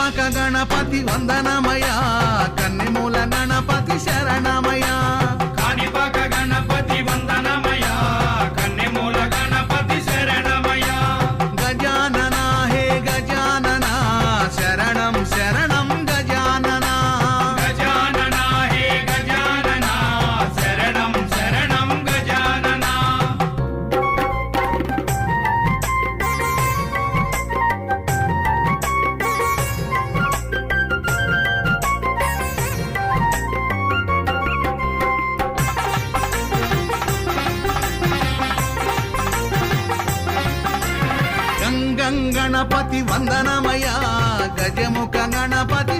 కాణిపాక గణపతి వందనమయ కన్నెమూల గణపతి శరణమయ కాణిపాక గణపతి వందనమయ కన్నెమూల గణపతి శరణమయ గజానన హే గజానన శరణం శరణం గజానన గజానన హే గజానన శరణం శరణం గజానన గంగం గణపతి వందనమయ గజముఖ గణపతి